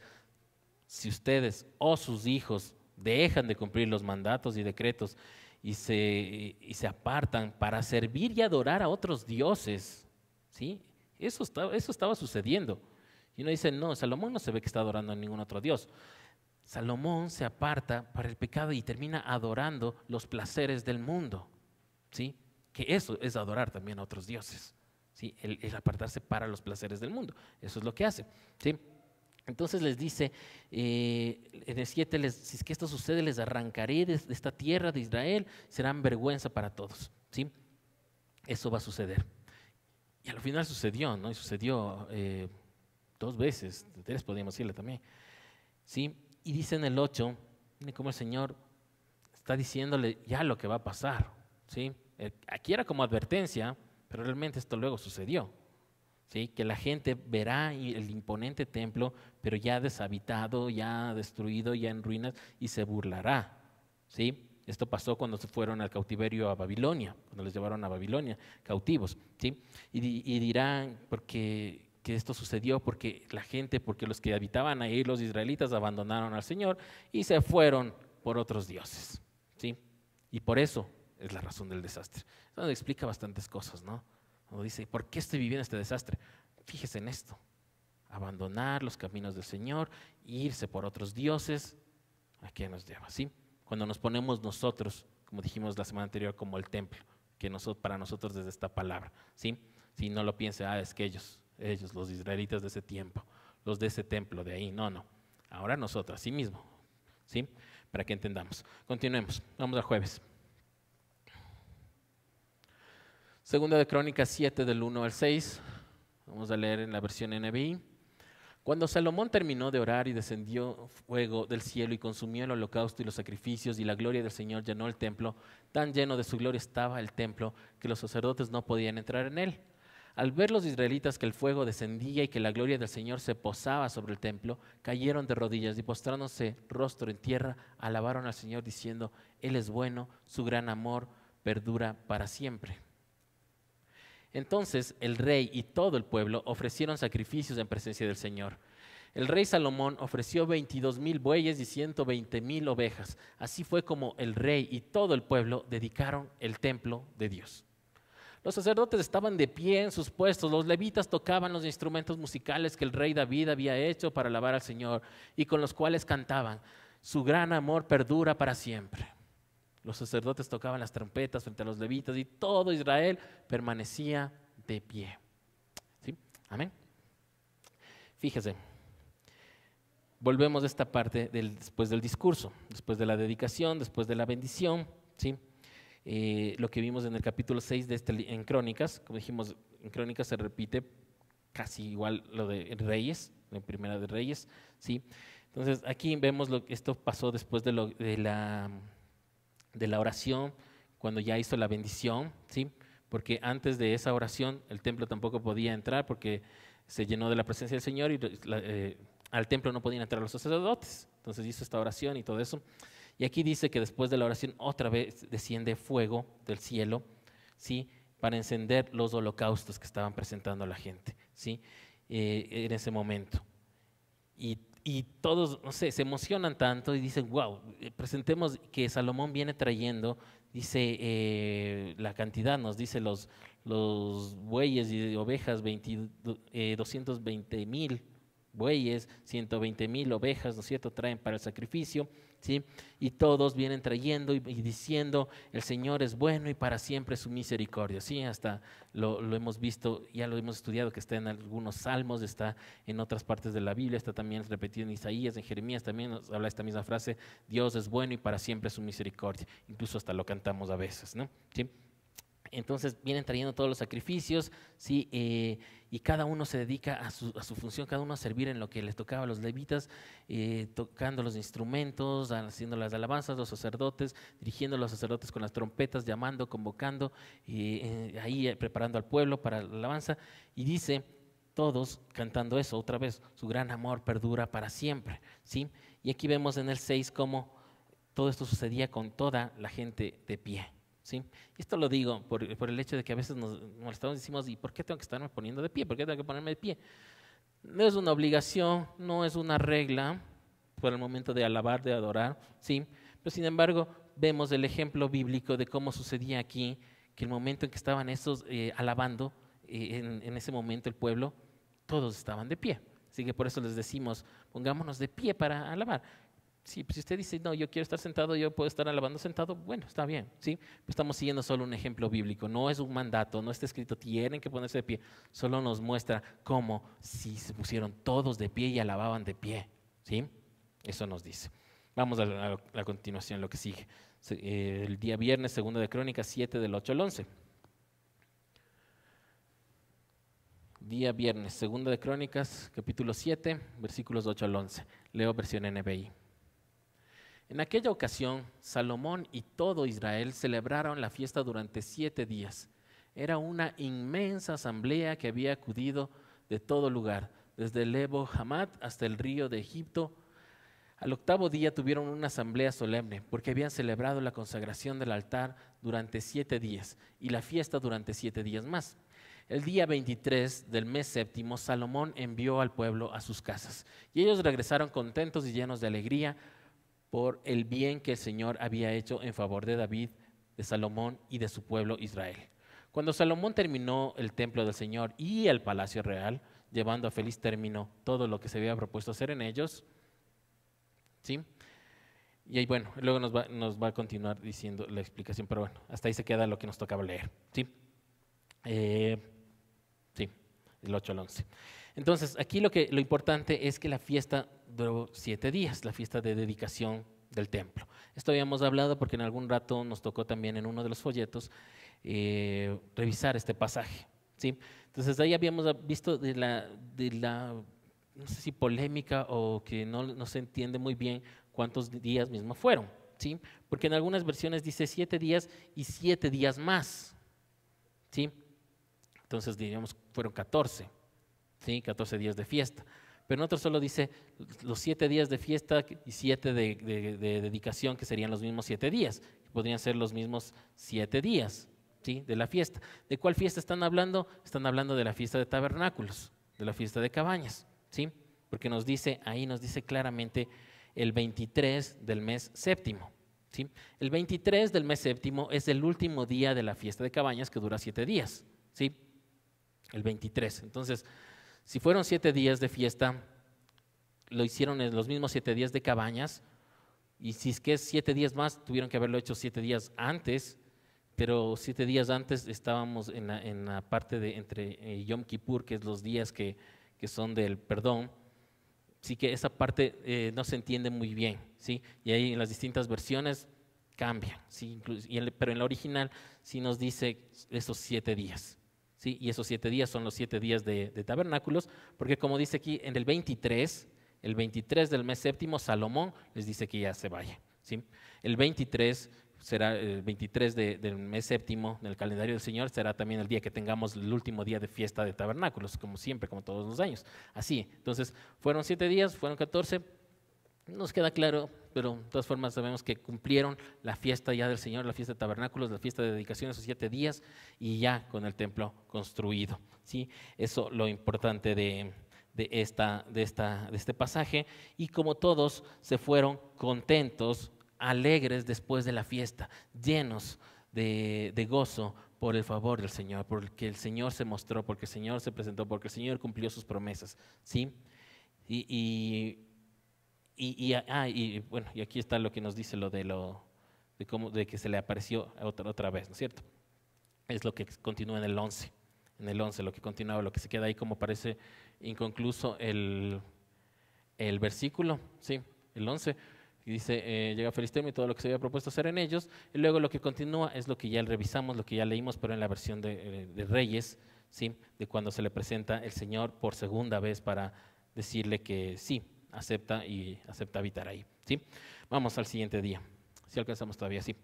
Speaker 1: si ustedes o sus hijos dejan de cumplir los mandatos y decretos y se apartan para servir y adorar a otros dioses, ¿sí? Eso estaba sucediendo. Y uno dice, no, Salomón no se ve que está adorando a ningún otro dios. Salomón se aparta para el pecado y termina adorando los placeres del mundo, ¿sí? Que eso es adorar también a otros dioses, ¿sí? El apartarse para los placeres del mundo. Eso es lo que hace, ¿sí? Entonces les dice, en el 7, si es que esto sucede, les arrancaré de esta tierra de Israel, serán vergüenza para todos, ¿sí? Eso va a suceder. Y al final sucedió, ¿no? Y sucedió 2 veces, 3 podríamos decirle también, ¿sí? Y dice en el 8, miren cómo el Señor está diciéndole ya lo que va a pasar, ¿sí? Aquí era como advertencia, pero realmente esto luego sucedió. ¿Sí? Que la gente verá el imponente templo, pero ya deshabitado, ya destruido, ya en ruinas, y se burlará. ¿Sí? Esto pasó cuando se fueron al cautiverio a Babilonia, cuando les llevaron a Babilonia cautivos. ¿Sí? Y dirán que esto sucedió porque la gente, porque los que habitaban ahí, los israelitas, abandonaron al Señor y se fueron por otros dioses. ¿Sí? Y por eso es la razón del desastre. Eso explica bastantes cosas, ¿no? Uno dice, ¿por qué estoy viviendo este desastre? Fíjese en esto, abandonar los caminos del Señor, irse por otros dioses, ¿a qué nos lleva? ¿Sí? Cuando nos ponemos nosotros, como dijimos la semana anterior, como el templo, que para nosotros desde esta palabra, ¿sí? Si no lo piense, es que ellos, los israelitas de ese tiempo, los de ese templo de ahí, no, ahora nosotros, así mismo, ¿sí? Para que entendamos. Continuemos, vamos al jueves. Segunda de Crónicas 7 del 1 al 6, vamos a leer en la versión NBI. Cuando Salomón terminó de orar y descendió fuego del cielo y consumió el holocausto y los sacrificios y la gloria del Señor llenó el templo, tan lleno de su gloria estaba el templo que los sacerdotes no podían entrar en él. Al ver los israelitas que el fuego descendía y que la gloria del Señor se posaba sobre el templo, cayeron de rodillas y postrándose rostro en tierra, alabaron al Señor diciendo, Él es bueno, su gran amor perdura para siempre. Entonces el rey y todo el pueblo ofrecieron sacrificios en presencia del Señor. El rey Salomón ofreció 22,000 bueyes y 120,000 ovejas. Así fue como el rey y todo el pueblo dedicaron el templo de Dios. Los sacerdotes estaban de pie en sus puestos, los levitas tocaban los instrumentos musicales que el rey David había hecho para alabar al Señor y con los cuales cantaban, su gran amor perdura para siempre. Los sacerdotes tocaban las trompetas frente a los levitas y todo Israel permanecía de pie. ¿Sí? Amén. Fíjese, volvemos a esta parte después del discurso, después de la dedicación, después de la bendición. ¿Sí? Lo que vimos en el capítulo 6 en Crónicas, como dijimos, en Crónicas se repite casi igual lo de Reyes, en Primera de Reyes. ¿Sí? Entonces aquí vemos esto pasó después de la oración, cuando ya hizo la bendición, ¿sí? Porque antes de esa oración el templo tampoco podía entrar porque se llenó de la presencia del Señor y al templo no podían entrar los sacerdotes. Entonces hizo esta oración y todo eso. Y aquí dice que después de la oración otra vez desciende fuego del cielo, ¿sí? Para encender los holocaustos que estaban presentando a la gente, ¿sí? En ese momento. Y todos, no sé, se emocionan tanto y dicen, wow, presentemos que Salomón viene trayendo, dice la cantidad, nos dice los bueyes y ovejas, 220,000 bueyes, 120,000 ovejas, ¿no es cierto?, traen para el sacrificio, ¿sí? Y todos vienen trayendo y diciendo, el Señor es bueno y para siempre su misericordia, ¿sí? Hasta lo hemos visto, ya lo hemos estudiado, que está en algunos salmos, está en otras partes de la Biblia, está también repetido en Isaías, en Jeremías también nos habla esta misma frase, Dios es bueno y para siempre su misericordia, incluso hasta lo cantamos a veces, ¿no? ¿Sí? Entonces vienen trayendo todos los sacrificios, ¿sí? Y cada uno se dedica a su función, cada uno a servir en lo que les tocaba a los levitas, tocando los instrumentos, haciendo las alabanzas, los sacerdotes, dirigiendo a los sacerdotes con las trompetas, llamando, convocando, ahí preparando al pueblo para la alabanza. Y dice, todos cantando eso, otra vez, su gran amor perdura para siempre, ¿sí? Y aquí vemos en el 6 cómo todo esto sucedía con toda la gente de pie. ¿Sí? Esto lo digo por el hecho de que a veces nos molestamos y decimos, ¿y por qué tengo que estarme poniendo de pie? ¿Por qué tengo que ponerme de pie? No es una obligación, no es una regla por el momento de alabar, de adorar, ¿sí? Pero sin embargo, vemos el ejemplo bíblico de cómo sucedía aquí, que el momento en que estaban esos alabando, en ese momento el pueblo, todos estaban de pie. Así que por eso les decimos, pongámonos de pie para alabar. Sí, pues si usted dice, no, yo quiero estar sentado, yo puedo estar alabando sentado, bueno, está bien, ¿sí? Estamos siguiendo solo un ejemplo bíblico, no es un mandato, no está escrito, tienen que ponerse de pie, solo nos muestra cómo si se pusieron todos de pie y alababan de pie, ¿sí? Eso nos dice. Vamos a la continuación, lo que sigue. El día viernes, 2 de Crónicas 7, del 8 al 11. Día viernes, 2 de Crónicas, capítulo 7, versículos 8 al 11. Leo versión NBI. En aquella ocasión, Salomón y todo Israel celebraron la fiesta durante 7 días. Era una inmensa asamblea que había acudido de todo lugar, desde el Lebo Hamad hasta el río de Egipto. Al 8º día tuvieron una asamblea solemne, porque habían celebrado la consagración del altar durante 7 días y la fiesta durante 7 días más. El día 23 del mes séptimo, Salomón envió al pueblo a sus casas, y ellos regresaron contentos y llenos de alegría, por el bien que el Señor había hecho en favor de David, de Salomón y de su pueblo Israel. Cuando Salomón terminó el templo del Señor y el palacio real, llevando a feliz término todo lo que se había propuesto hacer en ellos, ¿sí? Y ahí, bueno, luego nos va a continuar diciendo la explicación, pero bueno, hasta ahí se queda lo que nos tocaba leer, ¿sí? Sí, del 8 al 11. Entonces, aquí lo importante es que la fiesta duró 7 días, la fiesta de dedicación del templo. Esto habíamos hablado porque en algún rato nos tocó también en uno de los folletos revisar este pasaje, ¿sí? Entonces, ahí habíamos visto de la no sé si polémica o que no se entiende muy bien cuántos días mismo fueron, ¿sí? Porque en algunas versiones dice 7 días y 7 días más, ¿sí? Entonces, diríamos, fueron 14. ¿Sí? 14 días de fiesta. Pero en otro solo dice los 7 días de fiesta y 7 de dedicación, que serían los mismos 7 días, que podrían ser los mismos 7 días, ¿sí? De la fiesta. ¿De cuál fiesta están hablando? Están hablando de la fiesta de tabernáculos, de la fiesta de cabañas, ¿sí? Porque ahí nos dice claramente el 23 del mes séptimo, ¿sí? El 23 del mes séptimo es el último día de la fiesta de cabañas, que dura 7 días, ¿sí? El 23. Entonces, si fueron 7 días de fiesta, lo hicieron en los mismos 7 días de cabañas, y si es que es 7 días más, tuvieron que haberlo hecho 7 días antes, pero 7 días antes estábamos en la parte de entre Yom Kippur, que es los días que son del perdón, sí que esa parte no se entiende muy bien, ¿sí? Y ahí en las distintas versiones cambian, ¿sí? Pero en la original sí nos dice esos 7 días. ¿Sí? Y esos 7 días son los 7 días de tabernáculos, porque como dice aquí en el 23 del mes séptimo, Salomón les dice que ya se vaya, ¿sí? El 23 será el 23 del mes séptimo en el calendario del Señor, será también el día que tengamos el último día de fiesta de tabernáculos, como siempre, como todos los años. Así, entonces, fueron 7 días, fueron 14, Nos queda claro, pero de todas formas sabemos que cumplieron la fiesta ya del Señor, la fiesta de tabernáculos, la fiesta de dedicación, esos 7 días, y ya con el templo construido. ¿Sí? Eso lo importante de este pasaje. Y como todos se fueron contentos, alegres después de la fiesta, llenos de gozo por el favor del Señor, porque el Señor se mostró, porque el Señor se presentó, porque el Señor cumplió sus promesas. ¿Sí? Y bueno, y aquí está lo que nos dice de que se le apareció otra vez, ¿no es cierto? Es lo que continúa en el 11. En el 11, lo que continuaba, lo que se queda ahí como parece inconcluso el versículo, sí, el 11, y dice, llega a feliz término todo lo que se había propuesto hacer en ellos, y luego lo que continúa es lo que ya revisamos, lo que ya leímos, pero en la versión de Reyes, ¿sí? De cuando se le presenta el Señor por segunda vez para decirle que sí, acepta habitar ahí, ¿sí? Vamos al siguiente día, si alcanzamos todavía, sí.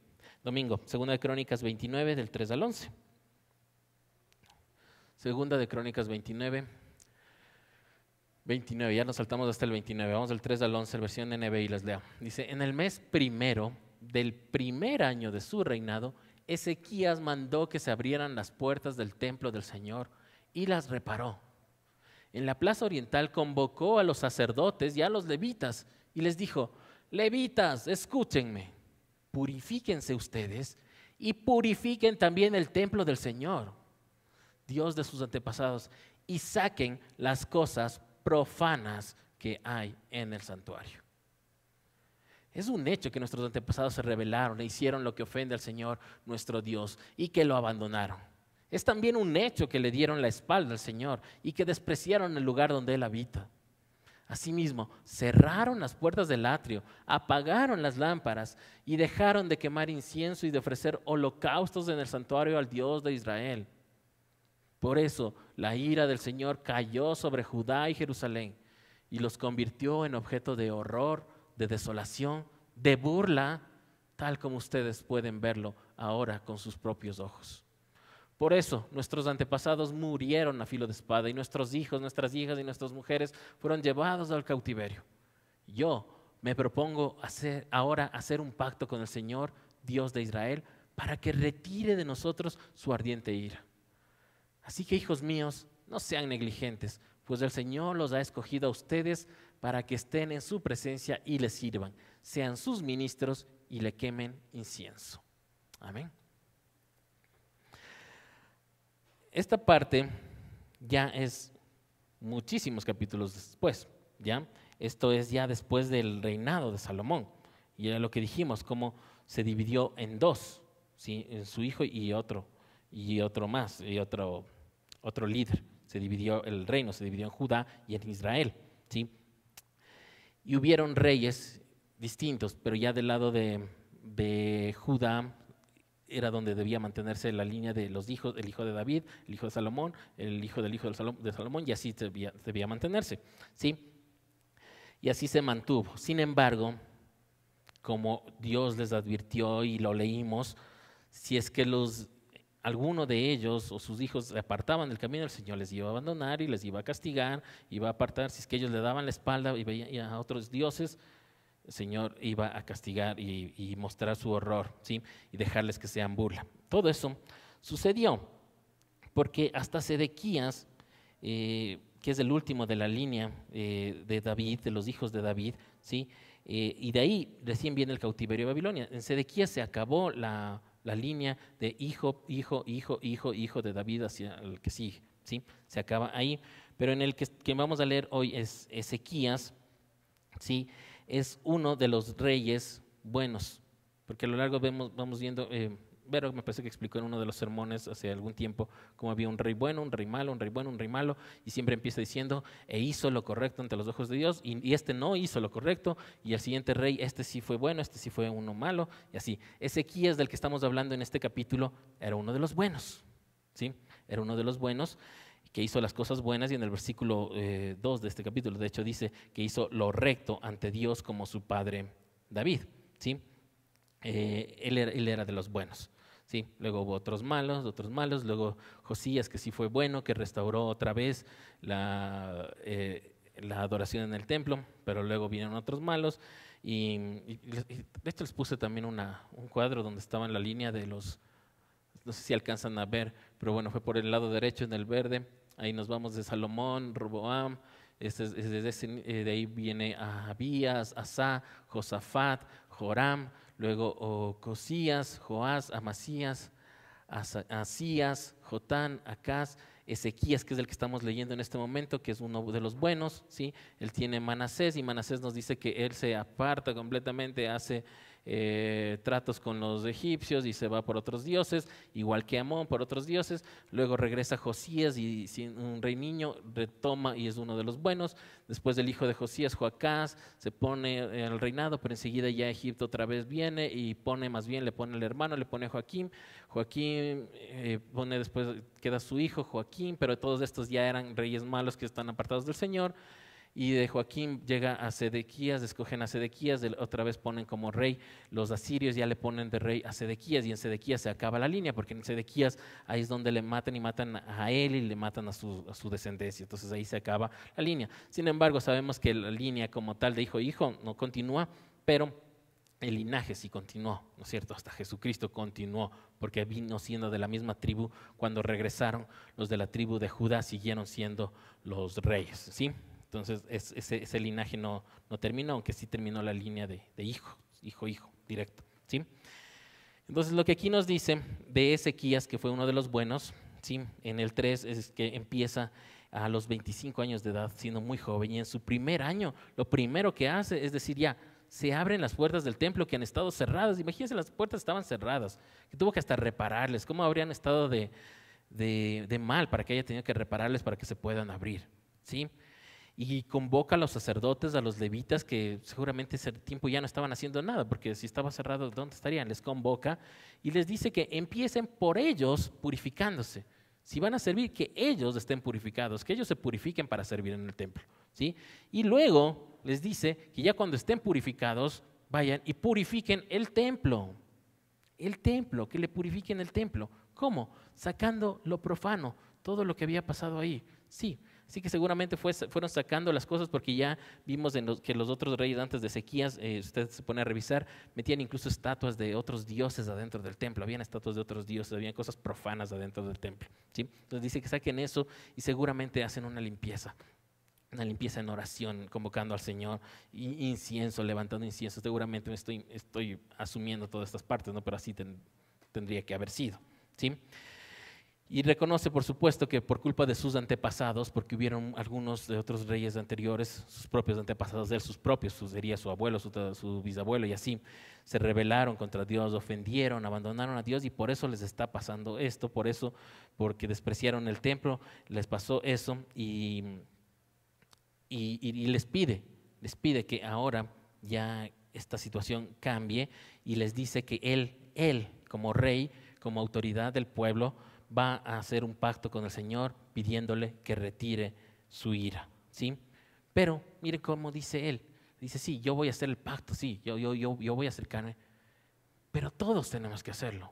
Speaker 1: Domingo, Segunda de Crónicas 29, del 3 al 11. Segunda de Crónicas 29, ya nos saltamos hasta el 29, vamos del 3 al 11, versión NBI, les leo. Dice, en el mes primero del primer año de su reinado, Ezequías mandó que se abrieran las puertas del templo del Señor y las reparó. En la plaza oriental convocó a los sacerdotes y a los levitas y les dijo, levitas, escúchenme, purifíquense ustedes y purifiquen también el templo del Señor, Dios de sus antepasados, y saquen las cosas profanas que hay en el santuario. Es un hecho que nuestros antepasados se rebelaron e hicieron lo que ofende al Señor nuestro Dios y que lo abandonaron. Es también un hecho que le dieron la espalda al Señor y que despreciaron el lugar donde Él habita. Asimismo, cerraron las puertas del atrio, apagaron las lámparas y dejaron de quemar incienso y de ofrecer holocaustos en el santuario al Dios de Israel. Por eso la ira del Señor cayó sobre Judá y Jerusalén y los convirtió en objeto de horror, de desolación, de burla, tal como ustedes pueden verlo ahora con sus propios ojos. Por eso nuestros antepasados murieron a filo de espada y nuestros hijos, nuestras hijas y nuestras mujeres fueron llevados al cautiverio. Yo me propongo ahora hacer un pacto con el Señor, Dios de Israel, para que retire de nosotros su ardiente ira. Así que, hijos míos, no sean negligentes, pues el Señor los ha escogido a ustedes para que estén en su presencia y le sirvan, sean sus ministros y le quemen incienso. Amén. Esta parte ya es muchísimos capítulos después, ¿ya? Esto es ya después del reinado de Salomón. Y era lo que dijimos, cómo se dividió en dos, ¿sí? En su hijo y otro más, y otro líder. Se dividió el reino, se dividió en Judá y en Israel, ¿sí? Y hubieron reyes distintos, pero ya del lado de Judá era donde debía mantenerse la línea de los hijos, el hijo de David, el hijo de Salomón, el hijo del hijo de Salomón, y así debía mantenerse, ¿sí? Y así se mantuvo. Sin embargo, como Dios les advirtió y lo leímos, si es que alguno de ellos o sus hijos se apartaban del camino, el Señor les iba a abandonar y les iba a castigar, iba a apartar. Si es que ellos le daban la espalda y veían a otros dioses, el Señor iba a castigar y mostrar su horror, ¿sí? Y dejarles que sean burla. Todo eso sucedió porque hasta Sedequías, que es el último de la línea de David, de los hijos de David, ¿sí? Y de ahí recién viene el cautiverio de Babilonia. En Sedequías se acabó la línea de hijo de David hacia el que sigue, ¿sí? Se acaba ahí. Pero en el que vamos a leer hoy es Ezequías, ¿sí? Es uno de los reyes buenos, porque a lo largo vamos viendo, Vero me parece que explicó en uno de los sermones hace algún tiempo cómo había un rey bueno, un rey malo, un rey bueno, un rey malo, y siempre empieza diciendo, hizo lo correcto ante los ojos de Dios, y este no hizo lo correcto, y el siguiente rey, este sí fue bueno, este sí fue uno malo, y así. Ezequías, del que estamos hablando en este capítulo, era uno de los buenos, ¿sí? Era uno de los buenos, que hizo las cosas buenas, y en el versículo 2 de este capítulo, de hecho, dice que hizo lo recto ante Dios como su padre David, ¿sí? Él era de los buenos, ¿sí? Luego hubo otros malos, luego Josías, que sí fue bueno, que restauró otra vez la adoración en el templo, pero luego vinieron otros malos. De hecho les puse también un cuadro donde estaba en la línea de los, no sé si alcanzan a ver, pero bueno, fue por el lado derecho en el verde. Ahí nos vamos de Salomón, Roboam, de ahí viene Abías, Asá, Josafat, Joram, luego Cosías, Joás, Amasías, Asías, Jotán, Acaz, Ezequías, que es el que estamos leyendo en este momento, que es uno de los buenos, ¿sí? Él tiene Manasés, y Manasés nos dice que él se aparta completamente, hace tratos con los egipcios y se va por otros dioses, igual que Amón por otros dioses. Luego regresa Josías y un rey niño retoma y es uno de los buenos. Después del hijo de Josías, Joacás, se pone al reinado, pero enseguida ya Egipto otra vez viene y le pone el hermano, le pone Joaquín. Joaquín pone después, queda su hijo Joaquín, pero todos estos ya eran reyes malos que están apartados del Señor. Y de Joaquín llega a Sedequías, escogen a Sedequías, otra vez ponen como rey. Los asirios ya le ponen de rey a Sedequías, y en Sedequías se acaba la línea, porque en Sedequías ahí es donde le matan, y matan a él y le matan a su descendencia. Entonces ahí se acaba la línea. Sin embargo, sabemos que la línea como tal de hijo no continúa, pero el linaje sí continuó, ¿no es cierto? Hasta Jesucristo continuó, porque vino siendo de la misma tribu. Cuando regresaron los de la tribu de Judá, siguieron siendo los reyes, ¿sí? Entonces ese linaje no terminó, aunque sí terminó la línea de hijo, directo, ¿sí? Entonces lo que aquí nos dice de Ezequías, que fue uno de los buenos, ¿sí? En el 3 es que empieza a los 25 años de edad, siendo muy joven, y en su primer año lo primero que hace es decir, ya, se abren las puertas del templo que han estado cerradas. Imagínense, las puertas estaban cerradas, que tuvo que hasta repararles. ¿Cómo habrían estado de mal para que haya tenido que repararles para que se puedan abrir? ¿Sí? Y convoca a los sacerdotes, a los levitas, que seguramente ese tiempo ya no estaban haciendo nada, porque si estaba cerrado, ¿dónde estarían? Les convoca y les dice que empiecen por ellos purificándose. Si van a servir, que ellos estén purificados, que ellos se purifiquen para servir en el templo, ¿sí? Y luego les dice que ya cuando estén purificados, vayan y purifiquen el templo, que le purifiquen el templo. ¿Cómo? Sacando lo profano, todo lo que había pasado ahí, sí. Así que seguramente fueron sacando las cosas, porque ya vimos que los otros reyes antes de Ezequías, usted se pone a revisar, metían incluso estatuas de otros dioses adentro del templo. Habían estatuas de otros dioses, habían cosas profanas adentro del templo, ¿sí? Entonces dice que saquen eso y seguramente hacen una limpieza en oración, convocando al Señor, y incienso, levantando incienso. Seguramente estoy asumiendo todas estas partes, ¿no? Pero así tendría que haber sido, ¿sí? Y reconoce, por supuesto, que por culpa de sus antepasados, porque hubieron algunos de otros reyes anteriores, sus propios antepasados de él, sería su abuelo, su bisabuelo, y así se rebelaron contra Dios, ofendieron, abandonaron a Dios, y por eso les está pasando esto, porque despreciaron el templo, les pasó eso, y les pide que ahora ya esta situación cambie, y les dice que él como rey, como autoridad del pueblo, va a hacer un pacto con el Señor pidiéndole que retire su ira, ¿sí? Pero mire cómo dice él. Dice, sí, yo voy a hacer el pacto, sí, yo voy a acercarme, pero todos tenemos que hacerlo.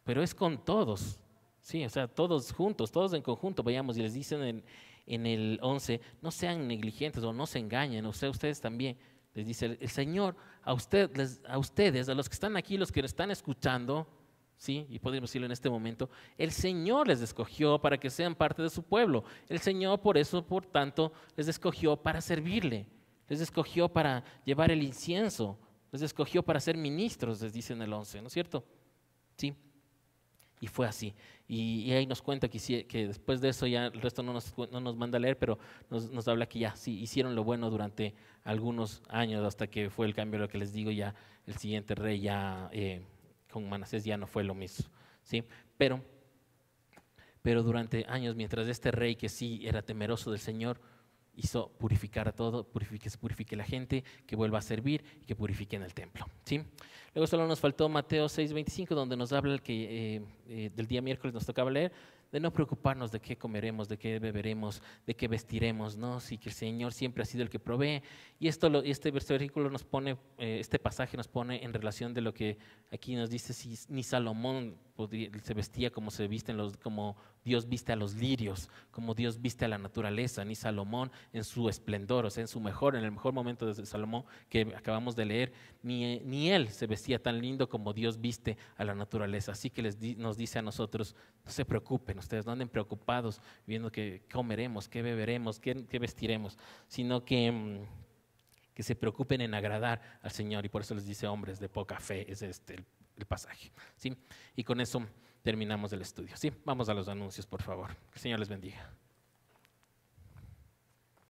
Speaker 1: Pero es con todos, ¿sí? O sea, todos juntos, todos en conjunto, vayamos, y les dicen en el 11, no sean negligentes o no se engañen, o sea, ustedes también. Les dice el Señor a ustedes, a los que están aquí, los que están escuchando, ¿sí? Y podemos decirlo en este momento, el Señor les escogió para que sean parte de su pueblo. El Señor por tanto, les escogió para servirle. Les escogió para llevar el incienso. Les escogió para ser ministros, les dice en el 11, ¿no es cierto? Sí. Y fue así. Y ahí nos cuenta que después de eso, ya el resto no nos manda a leer, pero nos habla que ya sí hicieron lo bueno durante algunos años, hasta que fue el cambio, lo que les digo, ya el siguiente rey ya con Manasés ya no fue lo mismo, ¿sí? Pero durante años, mientras este rey que sí era temeroso del Señor, hizo purificar a todo, que se purifique la gente, que vuelva a servir y que purifiquen el templo, ¿sí? Luego solo nos faltó Mateo 6:25, donde nos habla del día miércoles nos tocaba leer, de no preocuparnos de qué comeremos, de qué beberemos, de qué vestiremos, ¿no? Sí, que el Señor siempre ha sido el que provee. Y este versículo nos pone, este pasaje nos pone en relación de lo que aquí nos dice, si ni Salomón se vestía como se visten como Dios viste a los lirios, como Dios viste a la naturaleza, ni Salomón en su esplendor, o sea, en el mejor momento de Salomón que acabamos de leer, ni él se vestía tan lindo como Dios viste a la naturaleza. Así que nos dice a nosotros, no se preocupen, ustedes no anden preocupados viendo qué comeremos, qué beberemos, qué vestiremos, sino que se preocupen en agradar al Señor. Y por eso les dice hombres de poca fe, es el pasaje, ¿sí? Y con eso terminamos el estudio, ¿sí? Vamos a los anuncios, por favor. Que el Señor les bendiga.